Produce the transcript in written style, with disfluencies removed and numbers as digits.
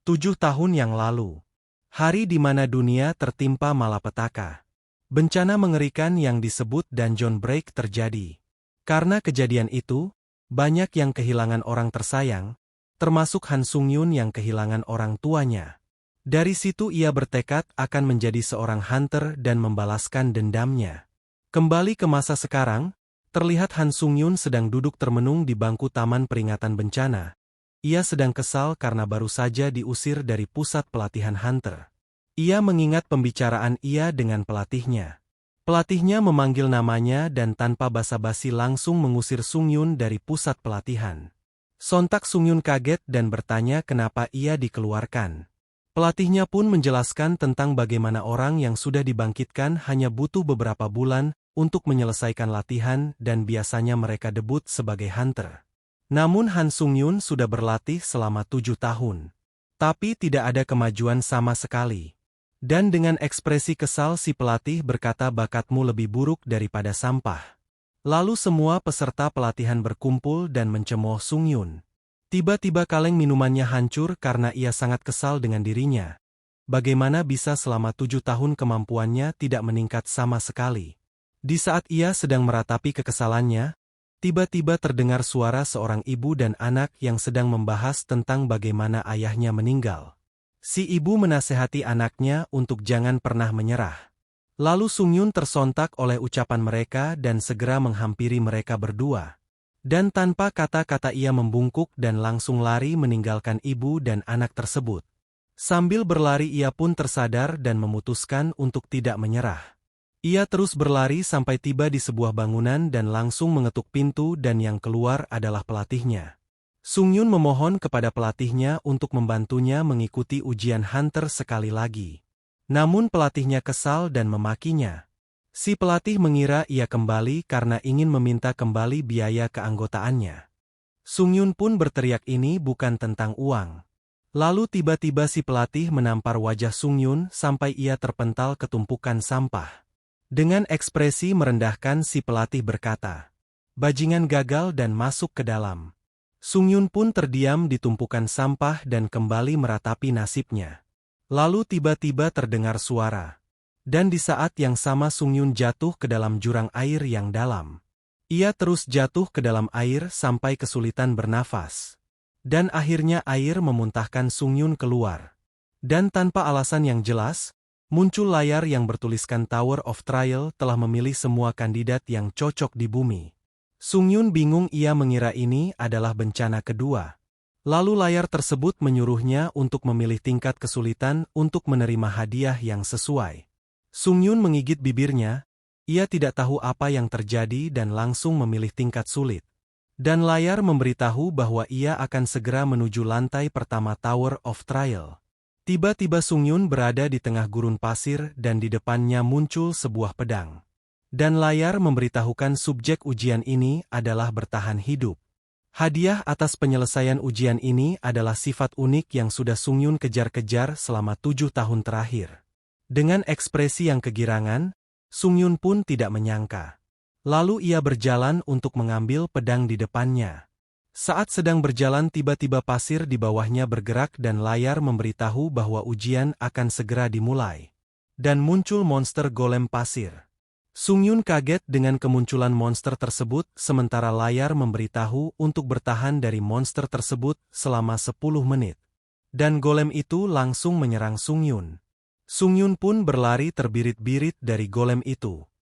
7 tahun yang lalu. Hari di mana dunia tertimpa malapetaka. Bencana mengerikan yang disebut Dungeon Break terjadi. Karena kejadian itu, banyak yang kehilangan orang tersayang, termasuk Han Sung-yun yang kehilangan orang tuanya. Dari situ ia bertekad akan menjadi seorang hunter dan membalaskan dendamnya. Kembali ke masa sekarang, terlihat Han Sung-yun sedang duduk termenung di bangku taman peringatan bencana. Ia sedang kesal karena baru saja diusir dari pusat pelatihan hunter. Ia mengingat pembicaraan ia dengan pelatihnya. Pelatihnya memanggil namanya dan tanpa basa-basi langsung mengusir Sung-yun dari pusat pelatihan. Sontak Sung-yun kaget dan bertanya kenapa ia dikeluarkan. Pelatihnya pun menjelaskan tentang bagaimana orang yang sudah dibangkitkan hanya butuh beberapa bulan untuk menyelesaikan latihan dan biasanya mereka debut sebagai hunter. Namun Han Sung-yun sudah berlatih selama 7 tahun. Tapi tidak ada kemajuan sama sekali. Dan dengan ekspresi kesal si pelatih berkata bakatmu lebih buruk daripada sampah. Lalu semua peserta pelatihan berkumpul dan mencemooh Sung-yun. Tiba-tiba kaleng minumannya hancur karena ia sangat kesal dengan dirinya. Bagaimana bisa selama 7 tahun kemampuannya tidak meningkat sama sekali? Di saat ia sedang meratapi kekesalannya, tiba-tiba terdengar suara seorang ibu dan anak yang sedang membahas tentang bagaimana ayahnya meninggal. Si ibu menasehati anaknya untuk jangan pernah menyerah. Lalu Sung-yun tersontak oleh ucapan mereka dan segera menghampiri mereka berdua. Dan tanpa kata-kata ia membungkuk dan langsung lari meninggalkan ibu dan anak tersebut. Sambil berlari ia pun tersadar dan memutuskan untuk tidak menyerah. Ia terus berlari sampai tiba di sebuah bangunan dan langsung mengetuk pintu dan yang keluar adalah pelatihnya. Sung-yun memohon kepada pelatihnya untuk membantunya mengikuti ujian hunter sekali lagi. Namun pelatihnya kesal dan memakinya. Si pelatih mengira ia kembali karena ingin meminta kembali biaya keanggotaannya. Sung-yun pun berteriak ini bukan tentang uang. Lalu tiba-tiba si pelatih menampar wajah Sung-yun sampai ia terpental ke tumpukan sampah. Dengan ekspresi merendahkan si pelatih berkata, "Bajingan gagal dan masuk ke dalam." Sung-yun pun terdiam di tumpukan sampah dan kembali meratapi nasibnya. Lalu tiba-tiba terdengar suara. Dan di saat yang sama Sung-yun jatuh ke dalam jurang air yang dalam. Ia terus jatuh ke dalam air sampai kesulitan bernafas. Dan akhirnya air memuntahkan Sung-yun keluar. Dan tanpa alasan yang jelas, muncul layar yang bertuliskan Tower of Trial telah memilih semua kandidat yang cocok di bumi. Sung-yun bingung, ia mengira ini adalah bencana kedua. Lalu layar tersebut menyuruhnya untuk memilih tingkat kesulitan untuk menerima hadiah yang sesuai. Sung-yun menggigit bibirnya, ia tidak tahu apa yang terjadi dan langsung memilih tingkat sulit. Dan layar memberitahu bahwa ia akan segera menuju lantai pertama Tower of Trial. Tiba-tiba Sung-yun berada di tengah gurun pasir dan di depannya muncul sebuah pedang. Dan layar memberitahukan subjek ujian ini adalah bertahan hidup. Hadiah atas penyelesaian ujian ini adalah sifat unik yang sudah Sung-yun kejar-kejar selama 7 tahun terakhir. Dengan ekspresi yang kegirangan, Sung-yun pun tidak menyangka. Lalu ia berjalan untuk mengambil pedang di depannya. Saat sedang berjalan tiba-tiba pasir di bawahnya bergerak dan layar memberitahu bahwa ujian akan segera dimulai. Dan muncul monster golem pasir. Sung-yun kaget dengan kemunculan monster tersebut sementara layar memberitahu untuk bertahan dari monster tersebut selama 10 menit. Dan golem itu langsung menyerang Sung-yun. Sung-yun pun berlari terbirit-birit dari golem itu.